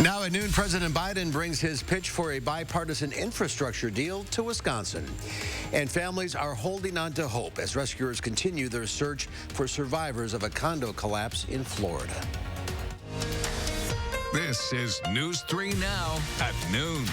Now at noon, President Biden brings his pitch for a bipartisan infrastructure deal to Wisconsin. And families are holding on to hope as rescuers continue their search for survivors of a condo collapse in Florida. This is News 3 Now at noon.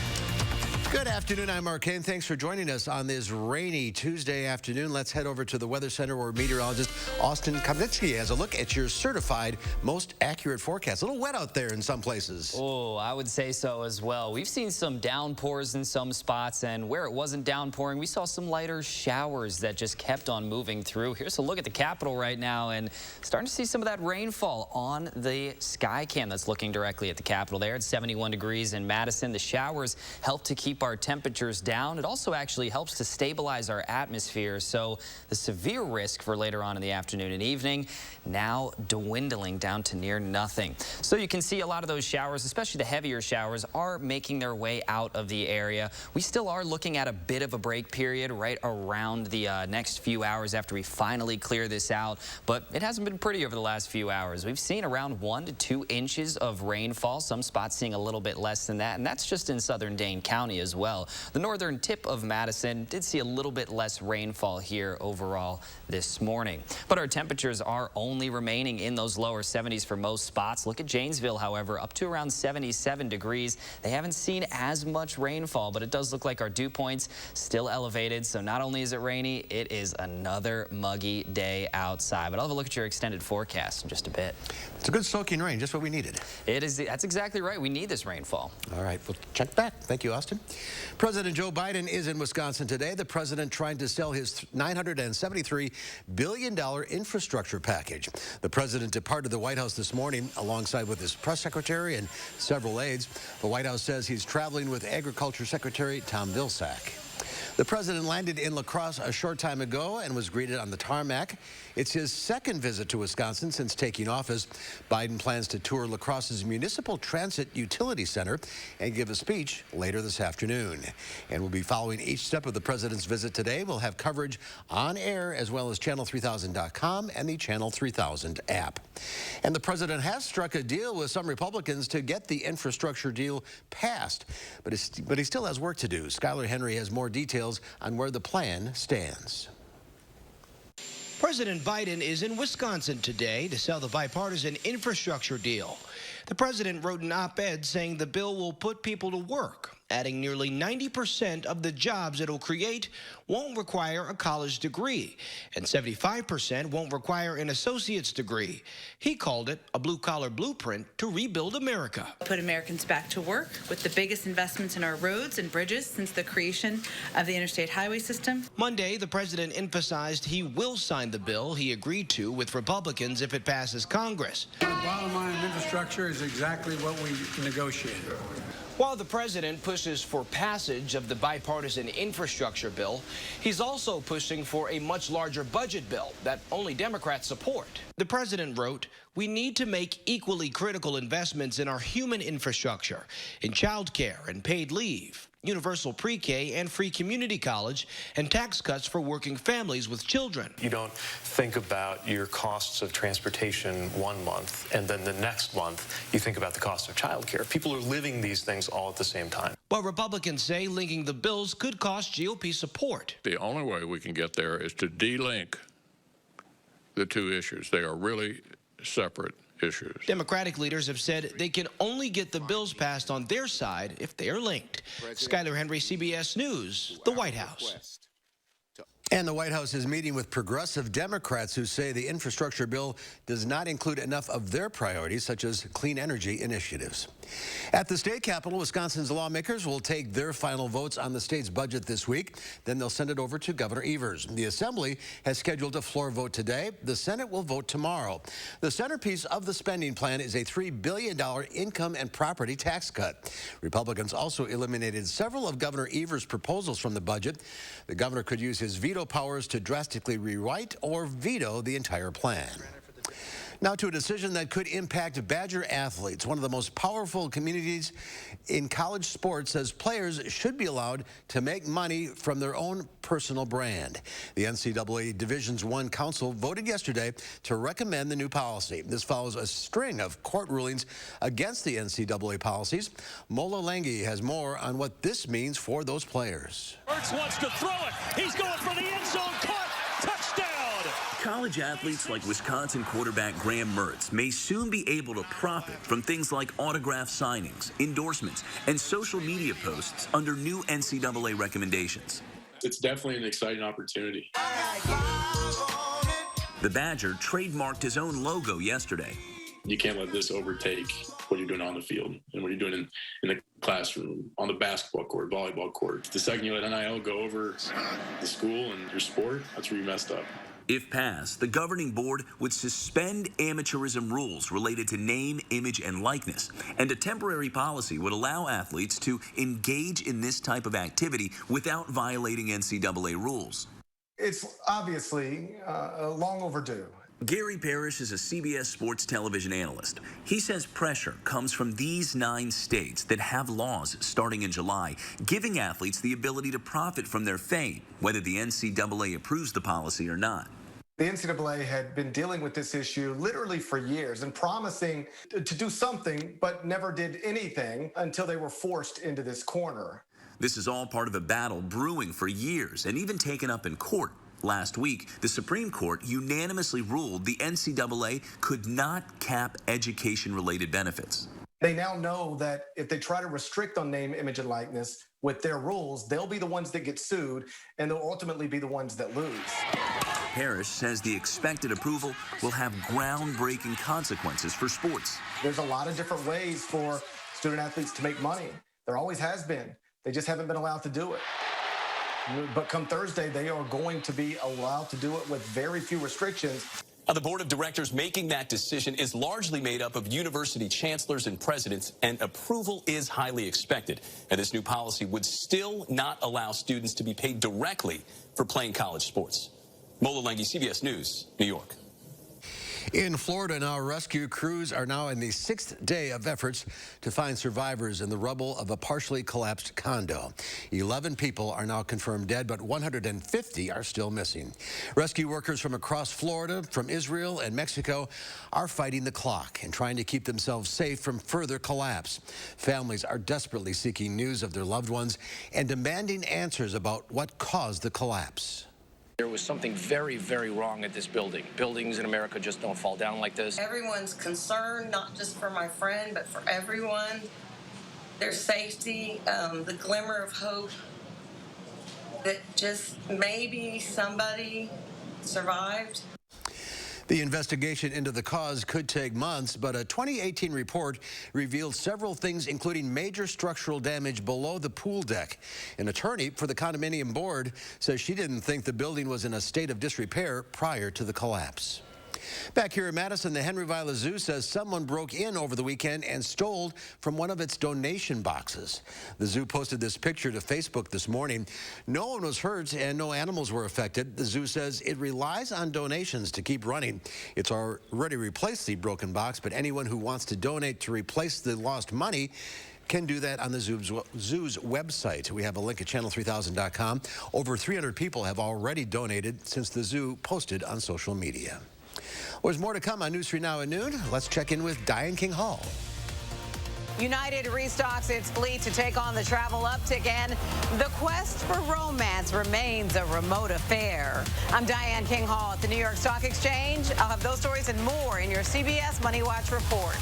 Good afternoon. I'm Mark Kane. Thanks for joining us on this rainy Tuesday afternoon. Let's head over to the Weather Center where meteorologist Austin Kopnitsky has a look at your certified most accurate forecast. A little wet out there in some places. Oh, I would say so as well. We've seen some downpours in some spots, and where it wasn't downpouring, we saw some lighter showers that just kept on moving through. Here's a look at the Capitol right now, and starting to see some of that rainfall on the sky cam that's looking directly at the Capitol there. It's 71 degrees in Madison. The showers help to keep our temperatures down. It also actually helps to stabilize our atmosphere, so the severe risk for later on in the afternoon and evening now dwindling down to near nothing. So you can see a lot of those showers, especially the heavier showers, are making their way out of the area. We still are looking at a bit of a break period right around the next few hours after we finally clear this out, but it hasn't been pretty over the last few hours. We've seen around 1 to 2 inches of rainfall, some spots seeing a little bit less than that, and that's just in southern Dane County as well. The northern tip of Madison did see a little bit less rainfall here overall this morning. But our temperatures are only remaining in those lower 70s for most spots. Look at Janesville, however, up to around 77 degrees. They haven't seen as much rainfall, but it does look like our dew points still elevated. So not only is it rainy, it is another muggy day outside. But I'll have a look at your extended forecast in just a bit. It's a good soaking rain, just what we needed. It is. That's exactly right. We need this rainfall. All right, we'll check back. Thank you, Austin. President Joe Biden is in Wisconsin today. The president trying to sell his $973 billion infrastructure package. The president departed the White House this morning alongside with his press secretary and several aides. The White House says he's traveling with Agriculture Secretary Tom Vilsack. The president landed in La Crosse a short time ago and was greeted on the tarmac. It's his second visit to Wisconsin since taking office. Biden plans to tour La Crosse's Municipal Transit Utility Center and give a speech later this afternoon. And we'll be following each step of the president's visit today. We'll have coverage on air as well as channel3000.com and the Channel 3000 app. And the president has struck a deal with some Republicans to get the infrastructure deal passed. But he still has work to do. Skylar Henry has more details on where the plan stands. President Biden is in Wisconsin today to sell the bipartisan infrastructure deal. The president wrote an op-ed saying the bill will put people to work, adding nearly 90% of the jobs it'll create won't require a college degree, and 75% won't require an associate's degree. He called it a blue-collar blueprint to rebuild America. Put Americans back to work with the biggest investments in our roads and bridges since the creation of the interstate highway system. Monday, the president emphasized he will sign the bill he agreed to with Republicans if it passes Congress. The bottom line of infrastructure is exactly what we negotiated. While the president pushes for passage of the bipartisan infrastructure bill, he's also pushing for a much larger budget bill that only Democrats support. The president wrote, "We need to make equally critical investments in our human infrastructure, in child care and paid leave, universal pre-K and free community college, and tax cuts for working families with children." You don't think about your costs of transportation one month, and then the next month you think about the cost of child care. People are living these things all at the same time. While Republicans say linking the bills could cost GOP support. The only way we can get there is to de-link the two issues. They are really separate issues. Democratic leaders have said they can only get the bills passed on their side if they are linked. Skylar Henry, CBS News, the White House. And the White House is meeting with progressive Democrats who say the infrastructure bill does not include enough of their priorities, such as clean energy initiatives. At the state capitol, Wisconsin's lawmakers will take their final votes on the state's budget this week. Then they'll send it over to Governor Evers. The Assembly has scheduled a floor vote today. The Senate will vote tomorrow. The centerpiece of the spending plan is a $3 billion income and property tax cut. Republicans also eliminated several of Governor Evers' proposals from the budget. The governor could use his veto powers to drastically rewrite or veto the entire plan. Now to a decision that could impact Badger athletes. One of the most powerful communities in college sports says players should be allowed to make money from their own personal brand. The NCAA Division I Council voted yesterday to recommend the new policy. This follows a string of court rulings against the NCAA policies. Mola Langhi has more on what this means for those players. Ertz wants to throw it. He's going for the end zone. Caught. Touchdown. College athletes like Wisconsin quarterback Graham Mertz may soon be able to profit from things like autograph signings, endorsements, and social media posts under new NCAA recommendations. It's definitely an exciting opportunity. The Badger trademarked his own logo yesterday. You can't let this overtake what you're doing on the field and what you're doing in the classroom, on the basketball court, volleyball court. The second you let NIL go over the school and your sport, that's where you messed up. If passed, the governing board would suspend amateurism rules related to name, image, and likeness, and a temporary policy would allow athletes to engage in this type of activity without violating NCAA rules. It's obviously long overdue. Gary Parrish is a CBS Sports television analyst. He says pressure comes from these 9 states that have laws starting in July, giving athletes the ability to profit from their fame, whether the NCAA approves the policy or not. The NCAA had been dealing with this issue literally for years and promising to do something, but never did anything until they were forced into this corner. This is all part of a battle brewing for years and even taken up in court. Last week, the Supreme Court unanimously ruled the NCAA could not cap education-related benefits. They now know that if they try to restrict on name, image, and likeness with their rules, they'll be the ones that get sued, and they'll ultimately be the ones that lose. Parrish says the expected approval will have groundbreaking consequences for sports. There's a lot of different ways for student athletes to make money. There always has been. They just haven't been allowed to do it. But come Thursday, they are going to be allowed to do it with very few restrictions. Now, the board of directors making that decision is largely made up of university chancellors and presidents, and approval is highly expected. And this new policy would still not allow students to be paid directly for playing college sports. Mola Langhi, CBS News, New York. In Florida now, rescue crews are now in the 6th day of efforts to find survivors in the rubble of a partially collapsed condo. 11 people are now confirmed dead, but 150 are still missing. Rescue workers from across Florida, from Israel and Mexico are fighting the clock and trying to keep themselves safe from further collapse. Families are desperately seeking news of their loved ones and demanding answers about what caused the collapse. There was something very, very wrong at this building. Buildings in America just don't fall down like this. Everyone's concerned, not just for my friend, but for everyone. Their safety, the glimmer of hope that just maybe somebody survived. The investigation into the cause could take months, but a 2018 report revealed several things, including major structural damage below the pool deck. An attorney for the condominium board says she didn't think the building was in a state of disrepair prior to the collapse. Back here in Madison, the Henry Vila Zoo says someone broke in over the weekend and stole from one of its donation boxes. The zoo posted this picture to Facebook this morning. No one was hurt and no animals were affected. The zoo says it relies on donations to keep running. It's already replaced the broken box, but anyone who wants to donate to replace the lost money can do that on the zoo's website. We have a link at channel3000.com. Over 300 people have already donated since the zoo posted on social media. Well, there's more to come on News 3 Now at noon. Let's check in with Diane King Hall. United restocks its fleet to take on the travel uptick, and the quest for romance remains a remote affair. I'm Diane King Hall at the New York Stock Exchange. I'll have those stories and more in your CBS Money Watch report.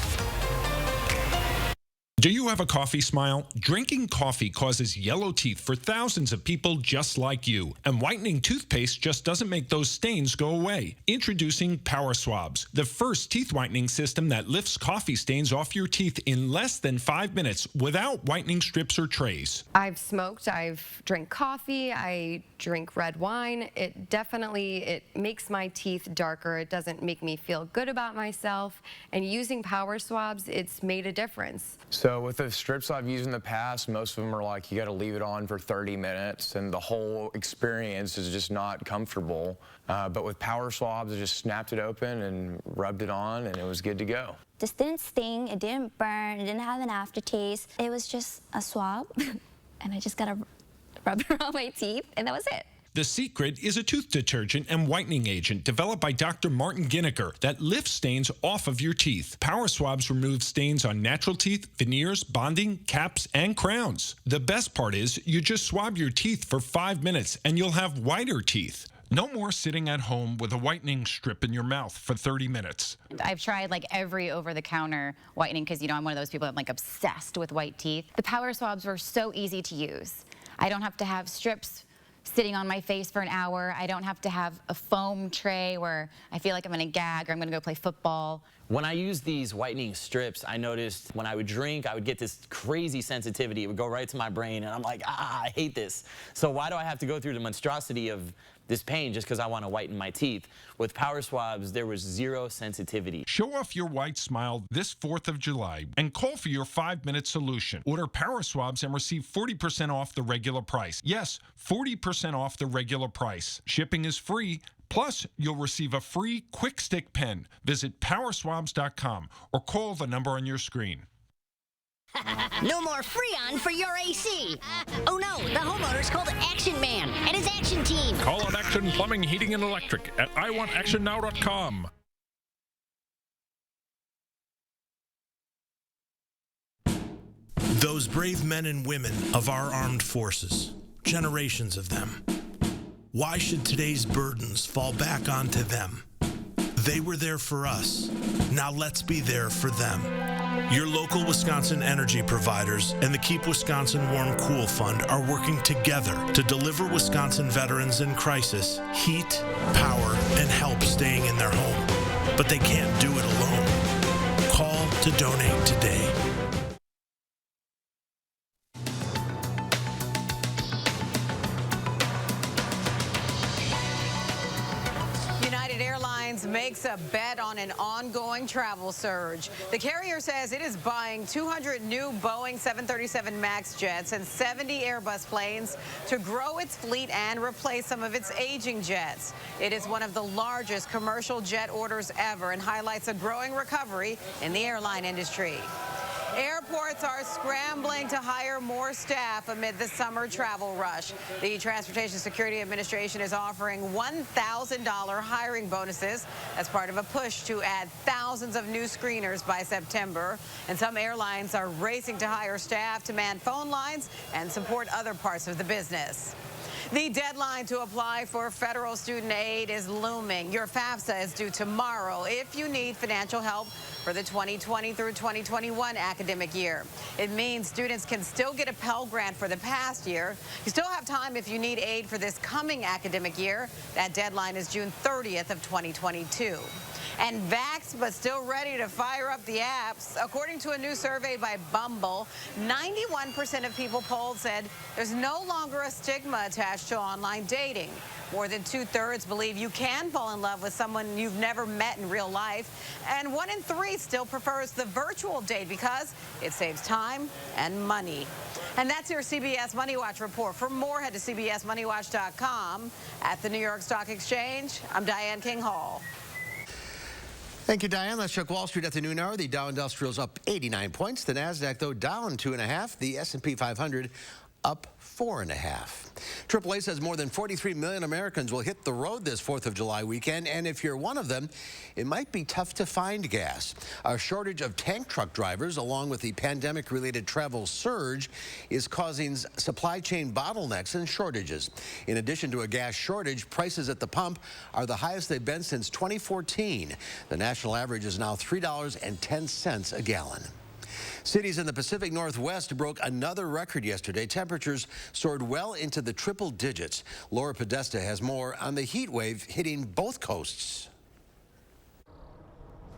Do you have a coffee smile? Drinking coffee causes yellow teeth for thousands of people just like you. And whitening toothpaste just doesn't make those stains go away. Introducing Power Swabs, the first teeth whitening system that lifts coffee stains off your teeth in less than 5 minutes without whitening strips or trays. I've smoked, I've drank coffee, I drink red wine. It makes my teeth darker. It doesn't make me feel good about myself. And using Power Swabs, it's made a difference. So So with the strips I've used in the past, most of them are like you got to leave it on for 30 minutes, and the whole experience is just not comfortable. But with power swabs, I just snapped it open and rubbed it on, and it was good to go. This didn't sting, it didn't burn, it didn't have an aftertaste. It was just a swab, and I just got to rub it around my teeth, and that was it. The Secret is a tooth detergent and whitening agent developed by Dr. Martin Ginniker that lifts stains off of your teeth. Power Swabs remove stains on natural teeth, veneers, bonding, caps, and crowns. The best part is you just swab your teeth for 5 minutes and you'll have whiter teeth. No more sitting at home with a whitening strip in your mouth for 30 minutes. I've tried like every over-the-counter whitening because, you know, I'm one of those people that's like obsessed with white teeth. The Power Swabs were so easy to use. I don't have to have strips sitting on my face for an hour. I don't have to have a foam tray where I feel like I'm gonna gag or I'm gonna go play football. When I used these whitening strips, I noticed when I would drink, I would get this crazy sensitivity. It would go right to my brain, and I'm like, I hate this. So why do I have to go through the monstrosity of this pain just because I want to whiten my teeth? With Power Swabs, there was zero sensitivity. Show off your white smile this 4th of July and call for your 5-minute solution. Order Power Swabs and receive 40% off the regular price. Yes, 40% off the regular price. Shipping is free. Plus, you'll receive a free Quick Stick pen. Visit powerswabs.com or call the number on your screen. No more Freon for your AC. Oh no, the homeowner's called Action Man and his action team. Call on Action Plumbing, Heating, and Electric at iwantactionnow.com. Those brave men and women of our armed forces, generations of them. Why should today's burdens fall back onto them? They were there for us. Now let's be there for them. Your local Wisconsin energy providers and the Keep Wisconsin Warm Cool Fund are working together to deliver Wisconsin veterans in crisis heat, power, and help staying in their home. But they can't do it alone. Call to donate today. Makes a bet on an ongoing travel surge. The carrier says it is buying 200 new Boeing 737 MAX jets and 70 Airbus planes to grow its fleet and replace some of its aging jets. It is one of the largest commercial jet orders ever and highlights a growing recovery in the airline industry. Airports are scrambling to hire more staff amid the summer travel rush. The Transportation Security Administration is offering $1,000 hiring bonuses as part of a push to add thousands of new screeners by September. And some airlines are racing to hire staff to man phone lines and support other parts of the business. The deadline to apply for federal student aid is looming. Your FAFSA is due tomorrow if you need financial help for the 2020 through 2021 academic year. It means students can still get a Pell Grant for the past year. You still have time if you need aid for this coming academic year. That deadline is June 30th of 2022. And vaxxed but still ready to fire up the apps. According to a new survey by Bumble, 91% of people polled said there's no longer a stigma attached to online dating. More than 2/3 believe you can fall in love with someone you've never met in real life. And 1 in 3 still prefers the virtual date because it saves time and money. And that's your CBS Money Watch report. For more, head to cbsmoneywatch.com. At the New York Stock Exchange, I'm Diane King Hall. Thank you, Diane. Let's check Wall Street at the noon hour. The Dow Industrial's up 89 points. The NASDAQ, though, down 2.5. The S&P 500 up 4.5. AAA says more than 43 million Americans will hit the road this 4th of July weekend, and if you're one of them, it might be tough to find gas. A shortage of tank truck drivers, along with the pandemic-related travel surge, is causing supply chain bottlenecks and shortages. In addition to a gas shortage, prices at the pump are the highest they've been since 2014. The national average is now $3.10 a gallon. Cities in the Pacific Northwest broke another record yesterday. Temperatures soared well into the triple digits. Laura Podesta has more on the heat wave hitting both coasts.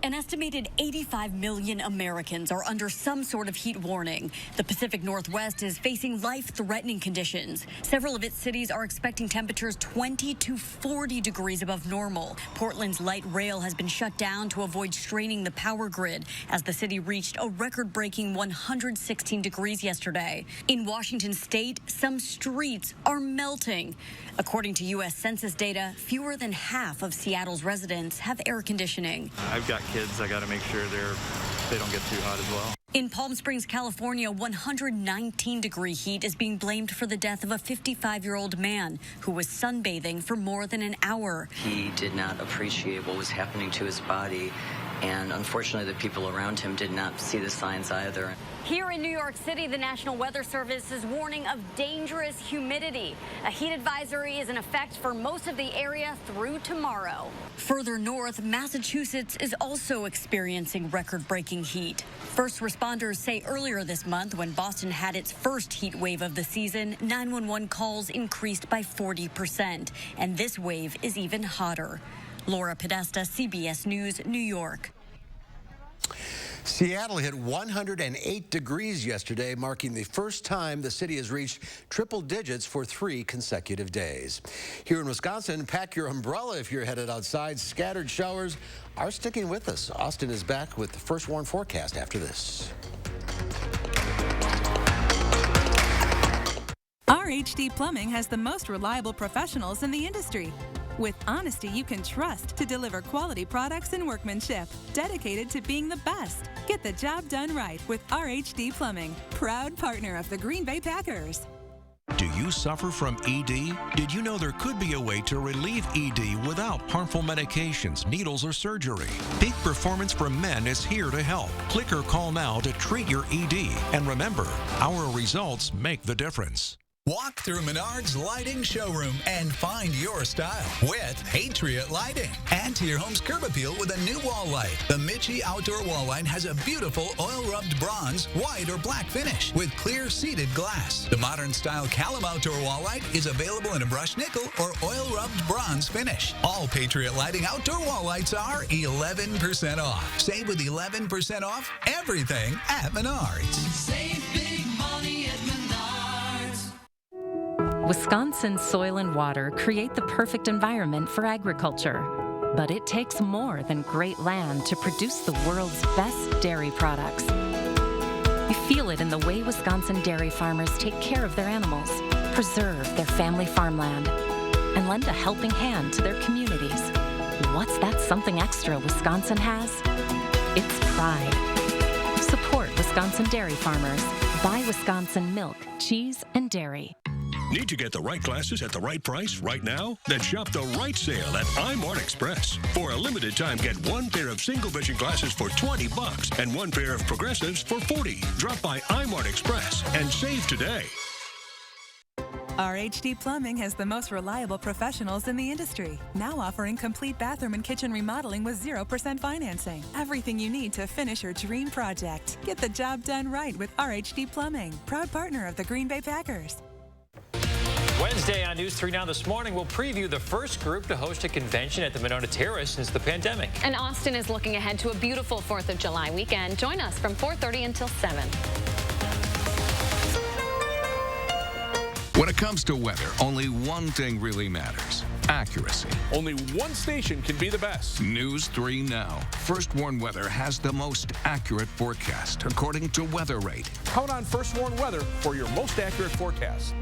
An estimated 85 million Americans are under some sort of heat warning. The Pacific Northwest is facing life-threatening conditions. Several of its cities are expecting temperatures 20 to 40 degrees above normal. Portland's light rail has been shut down to avoid straining the power grid as the city reached a record-breaking 116 degrees yesterday. In Washington state, some streets are melting. According to U.S. Census data, fewer than half of Seattle's residents have air conditioning. I've got kids. I got to make sure they don't get too hot as well. In Palm Springs, California, 119-degree heat is being blamed for the death of a 55-year-old man who was sunbathing for more than an hour. He did not appreciate what was happening to his body, and unfortunately the people around him did not see the signs either. Here in New York City, the National Weather Service is warning of dangerous humidity. A heat advisory is in effect for most of the area through tomorrow. Further north, Massachusetts is also experiencing record-breaking heat. First responders say earlier this month, when Boston had its first heat wave of the season, 911 calls increased by 40%, and this wave is even hotter. Laura Podesta, CBS News, New York. Seattle hit 108 degrees yesterday, marking the first time the city has reached triple digits for 3 consecutive days. Here in Wisconsin, pack your umbrella if you're headed outside. Scattered showers are sticking with us. Austin is back with the first warn forecast after this. RH Plumbing has the most reliable professionals in the industry. With honesty you can trust to deliver quality products and workmanship, dedicated to being the best. Get the job done right with RHD Plumbing, proud partner of the Green Bay Packers. Do you suffer from ED? Did you know there could be a way to relieve ED without harmful medications, needles, or surgery? Peak Performance for Men is here to help. Click or call now to treat your ED. And remember, our results make the difference. Walk through Menard's Lighting Showroom and find your style with Patriot Lighting. Add to your home's curb appeal with a new wall light. The Mitchie Outdoor Wall Light has a beautiful oil-rubbed bronze, white, or black finish with clear seated glass. The modern-style Callum Outdoor Wall Light is available in a brushed nickel or oil-rubbed bronze finish. All Patriot Lighting outdoor wall lights are 11% off. Save with 11% off everything at Menards. Save big money at Menards. Wisconsin's soil and water create the perfect environment for agriculture. But it takes more than great land to produce the world's best dairy products. You feel it in the way Wisconsin dairy farmers take care of their animals, preserve their family farmland, and lend a helping hand to their communities. What's that something extra Wisconsin has? It's pride. Support Wisconsin dairy farmers. Buy Wisconsin milk, cheese, and dairy. Need to get the right glasses at the right price right now? Then shop the right sale at iMart Express. For a limited time, get 1 pair of single vision glasses for $20 and 1 pair of progressives for $40. Drop by iMart Express and save today. RHD Plumbing has the most reliable professionals in the industry, now offering complete bathroom and kitchen remodeling with 0% financing. Everything you need to finish your dream project. Get the job done right with RHD Plumbing, proud partner of the Green Bay Packers. Wednesday on News 3 Now this morning, we'll preview the first group to host a convention at the Monona Terrace since the pandemic. And Austin is looking ahead to a beautiful 4th of July weekend. Join us from 4:30 until 7. When it comes to weather, only one thing really matters: accuracy. Only one station can be the best. News 3 Now. First Warn Weather has the most accurate forecast, according to Weather Rate. Count on First Warn Weather for your most accurate forecast.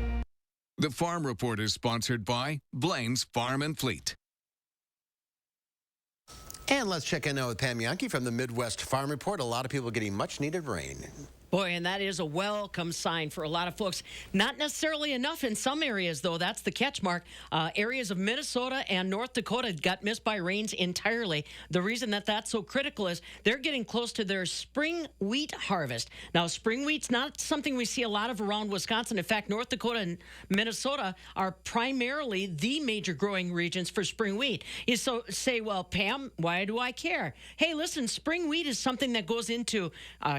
The Farm Report is sponsored by Blaine's Farm and Fleet. And let's check in now with Pam Yankee from the Midwest Farm Report. A lot of people getting much needed rain. Boy, and that is a welcome sign for a lot of folks. Not necessarily enough in some areas, though. That's the catch mark. Areas of Minnesota and North Dakota got missed by rains entirely. The reason that that's so critical is they're getting close to their spring wheat harvest. Now, spring wheat's not something we see a lot of around Wisconsin. In fact, North Dakota and Minnesota are primarily the major growing regions for spring wheat. You say, well, Pam, why do I care? Hey, listen, spring wheat is something that goes into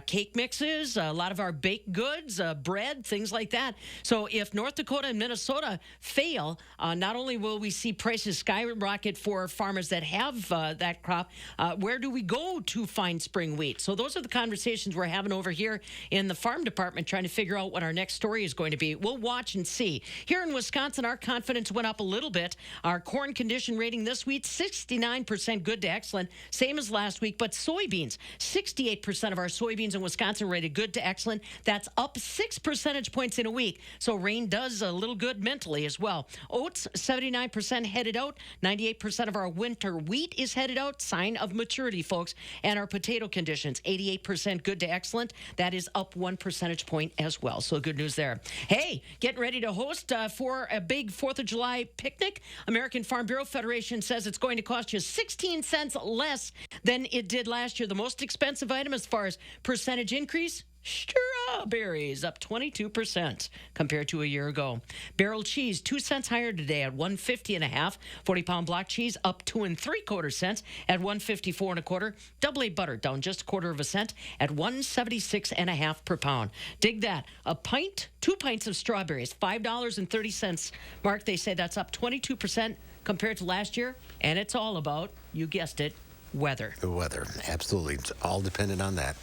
cake mixes, a lot of our baked goods, bread, things like that. So if North Dakota and Minnesota fail, not only will we see prices skyrocket for farmers that have that crop, where do we go to find spring wheat? So those are the conversations we're having over here in the farm department, trying to figure out what our next story is going to be. We'll watch and see. Here in Wisconsin, our confidence went up a little bit. Our corn condition rating this week, 69% good to excellent, same as last week. But soybeans, 68% of our soybeans in Wisconsin rated good to excellent. That's up 6 percentage points in a week. So rain does a little good mentally as well. Oats, 79% headed out. 98% of our winter wheat is headed out. Sign of maturity, folks. And our potato conditions, 88% good to excellent. That is up 1 percentage point as well. So good news there. Hey, getting ready to host for a big 4th of July picnic. American Farm Bureau Federation says it's going to cost you 16 cents less than it did last year. The most expensive item as far as percentage increase, strawberries up 22% compared to a year ago. Barrel cheese 2 cents higher today at $1.50 1/2. 40-pound block cheese up 2 3/4 cents at $1.54 1/4. Double A butter down just 1/4 cent at $1.76 1/2 per pound. Dig that. A pint, 2 pints of strawberries, $5.30. Mark, they say that's up 22% compared to last year, and it's all about, you guessed it, weather. The weather, absolutely. It's all dependent on that.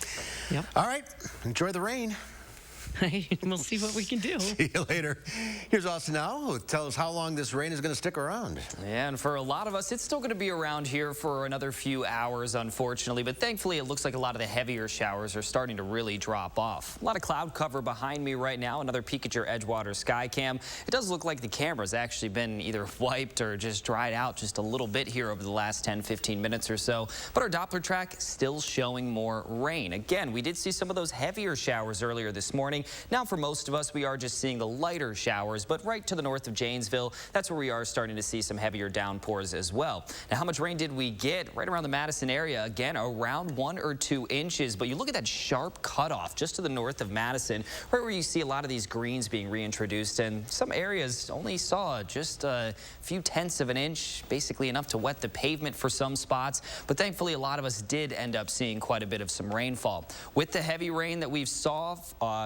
Yep. All right, enjoy the rain. We'll see what we can do. See you later. Here's Austin now, who'll tell us how long this rain is going to stick around. Yeah, and for a lot of us, it's still going to be around here for another few hours, unfortunately. But thankfully, it looks like a lot of the heavier showers are starting to really drop off. A lot of cloud cover behind me right now. Another peek at your Edgewater sky cam. It does look like the camera's actually been either wiped or just dried out just a little bit here over the last 10, 15 minutes or so. But our Doppler track still showing more rain. Again, we did see some of those heavier showers earlier this morning. Now, for most of us, we are just seeing the lighter showers, but right to the north of Janesville, that's where we are starting to see some heavier downpours as well. Now, how much rain did we get? Right around the Madison area, again, around 1 or 2 inches, but you look at that sharp cutoff just to the north of Madison, right where you see a lot of these greens being reintroduced, and some areas only saw just a few tenths of an inch, basically enough to wet the pavement for some spots, but thankfully a lot of us did end up seeing quite a bit of some rainfall. With the heavy rain that we've saw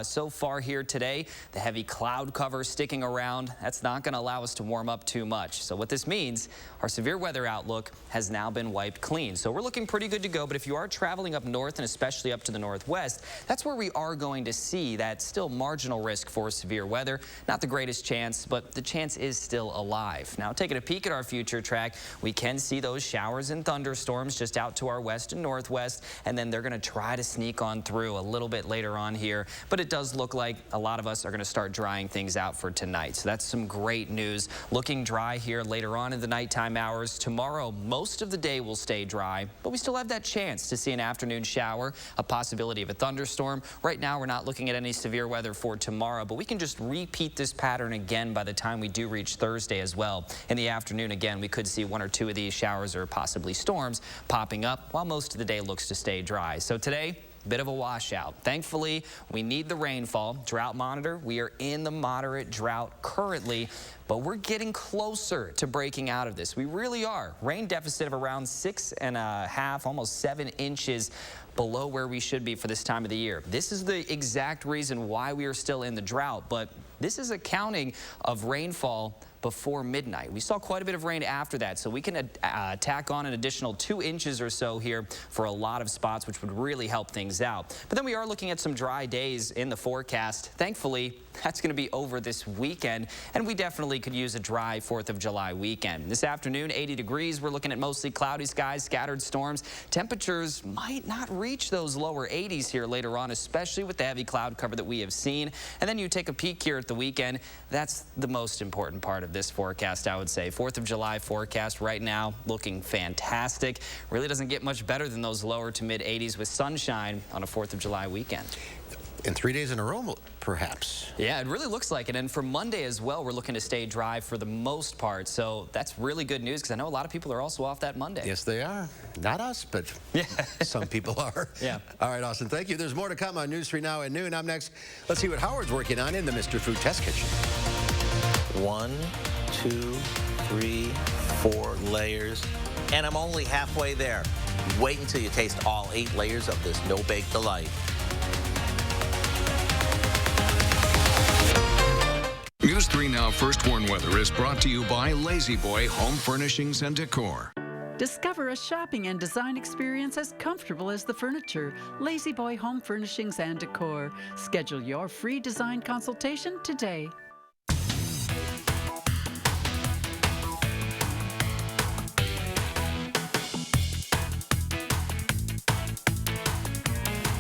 so far here today, the heavy cloud cover sticking around, that's not going to allow us to warm up too much. So what this means, our severe weather outlook has now been wiped clean. So we're looking pretty good to go, but if you are traveling up north and especially up to the northwest, that's where we are going to see that still marginal risk for severe weather. Not the greatest chance, but the chance is still alive. Now, taking a peek at our future track, we can see those showers and thunderstorms just out to our west and northwest, and then they're going to try to sneak on through a little bit later on here, but it does look like a lot of us are going to start drying things out for tonight. So that's some great news. Looking dry here later on in the nighttime hours. Tomorrow, most of the day will stay dry, but we still have that chance to see an afternoon shower, a possibility of a thunderstorm. Right now, we're not looking at any severe weather for tomorrow, but we can just repeat this pattern again by the time we do reach Thursday as well. In the afternoon, again, we could see 1 or 2 of these showers or possibly storms popping up while most of the day looks to stay dry. So today, bit of a washout. Thankfully, we need the rainfall. Drought monitor, we are in the moderate drought currently, but we're getting closer to breaking out of this. We really are. Rain deficit of around 6.5, almost 7 inches below where we should be for this time of the year. This is the exact reason why we are still in the drought, but this is accounting of rainfall before midnight. We saw quite a bit of rain after that, so we can tack on an additional 2 inches or so here for a lot of spots, which would really help things out. But then we are looking at some dry days in the forecast. Thankfully, that's going to be over this weekend, and we definitely could use a dry 4th of July weekend. This afternoon, 80 degrees. We're looking at mostly cloudy skies, scattered storms. Temperatures might not reach those lower 80s here later on, especially with the heavy cloud cover that we have seen. And then you take a peek here at the weekend. That's the most important part of this forecast, I would say. 4th of July forecast right now looking fantastic. Really doesn't get much better than those lower to mid 80s with sunshine on a 4th of July weekend. In 3 days in a row, perhaps. Yeah, it really looks like it. And for Monday as well, we're looking to stay dry for the most part. So that's really good news because I know a lot of people are also off that Monday. Yes, they are. Not us, but some people are. Yeah. All right, Austin, thank you. There's more to come on News 3 Now at noon. Up next, let's see what Howard's working on in the Mr. Food Test Kitchen. 1, 2, 3, 4 layers, and I'm only halfway there. Wait until you taste all 8 layers of this no-bake delight. Now, First Warn Weather is brought to you by Lazy Boy Home Furnishings and Decor. Discover a shopping and design experience as comfortable as the furniture. Lazy Boy Home Furnishings and Decor. Schedule your free design consultation today.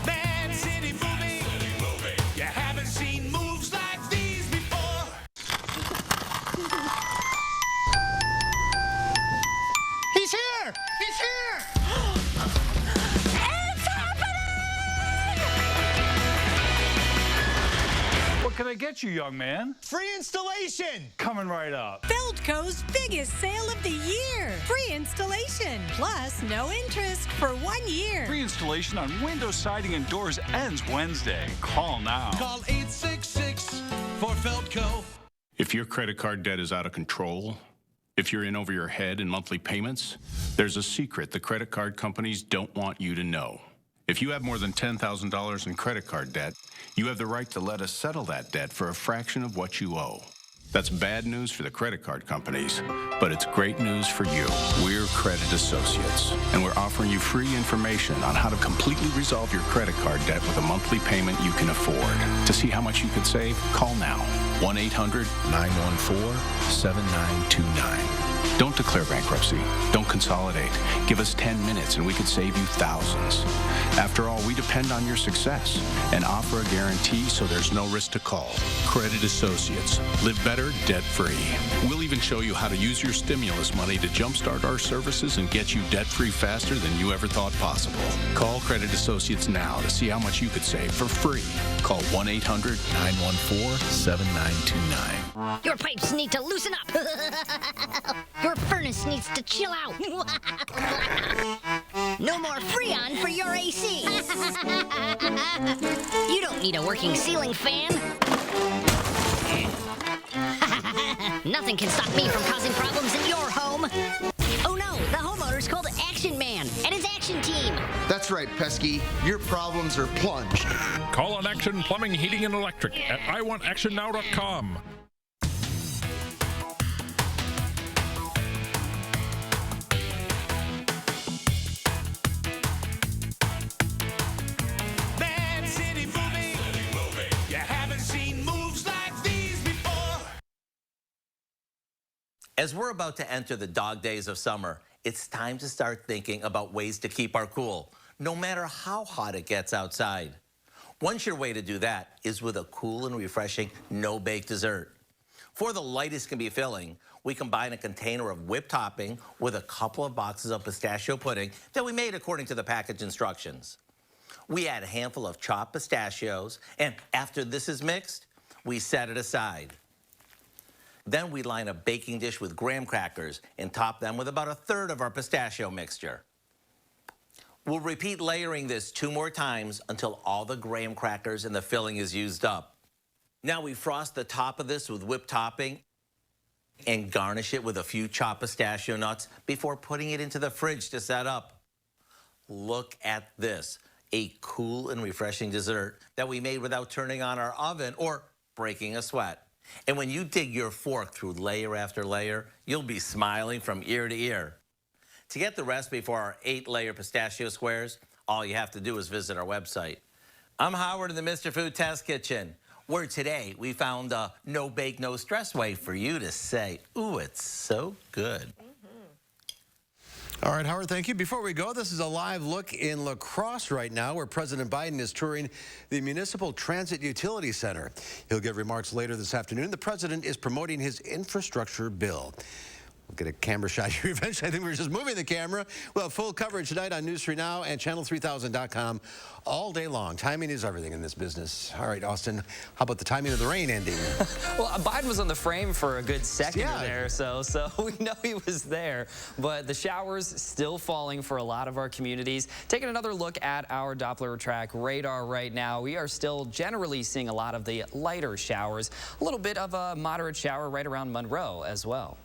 Bad City movie. You haven't seen moves like these before. He's here! He's here! It's happening! What can I get you, young man? Free installation! Coming right up. Feldco's biggest sale of the year. Free installation. Plus, no interest for 1 year. Free installation on window siding and doors ends Wednesday. Call now. Call 866 for Feldco. If your credit card debt is out of control, if you're in over your head in monthly payments, there's a secret the credit card companies don't want you to know. If you have more than $10,000 in credit card debt, you have the right to let us settle that debt for a fraction of what you owe. That's bad news for the credit card companies, but it's great news for you. We're Credit Associates, and we're offering you free information on how to completely resolve your credit card debt with a monthly payment you can afford. To see how much you could save, call now. 1-800-914-7929. Don't declare bankruptcy. Don't consolidate. Give us 10 minutes and we could save you thousands. After all, we depend on your success and offer a guarantee so there's no risk to call. Credit Associates. Live better, debt-free. We'll even show you how to use your stimulus money to jumpstart our services and get you debt-free faster than you ever thought possible. Call Credit Associates now to see how much you could save for free. Call 1-800-914-7929. Your pipes need to loosen up. Your furnace needs to chill out. No more Freon for your AC. You don't need a working ceiling fan. Nothing can stop me from causing problems in your home. Oh no, the homeowner's called Action Man and his action team. That's right, Pesky. Your problems are plunged. Call on Action Plumbing, Heating, and Electric at iwantactionnow.com. Bad City movie. You haven't seen moves like these before. As we're about to enter the dog days of summer, it's time to start thinking about ways to keep our cool, no matter how hot it gets outside. One sure way to do that is with a cool and refreshing no-bake dessert. For the lightest can be filling, we combine a container of whipped topping with a couple of boxes of pistachio pudding that we made according to the package instructions. We add a handful of chopped pistachios, and after this is mixed, we set it aside. Then we line a baking dish with graham crackers and top them with about 1/3 of our pistachio mixture. We'll repeat layering this 2 more times until all the graham crackers and the filling is used up. Now we frost the top of this with whipped topping and garnish it with a few chopped pistachio nuts before putting it into the fridge to set up. Look at this, a cool and refreshing dessert that we made without turning on our oven or breaking a sweat. And when you dig your fork through layer after layer, you'll be smiling from ear to ear. To get the recipe for our 8-layer pistachio squares, all you have to do is visit our website. I'm Howard in the Mr. Food Test Kitchen, where today we found a no-bake, no-stress way for you to say, ooh, it's so good. All right, Howard, thank you. Before we go, this is a live look in La Crosse right now, where President Biden is touring the Municipal Transit Utility Center. He'll give remarks later this afternoon. The president is promoting his infrastructure bill. We'll get a camera shot here eventually. I think we're just moving the camera. We'll have full coverage tonight on News 3 Now and Channel3000.com all day long. Timing is everything in this business. All right, Austin, how about the timing of the rain ending? Well, Biden was on the frame for a good second there, so we know he was there. But the showers still falling for a lot of our communities. Taking another look at our Doppler track radar right now, we are still generally seeing a lot of the lighter showers. A little bit of a moderate shower right around Monroe as well.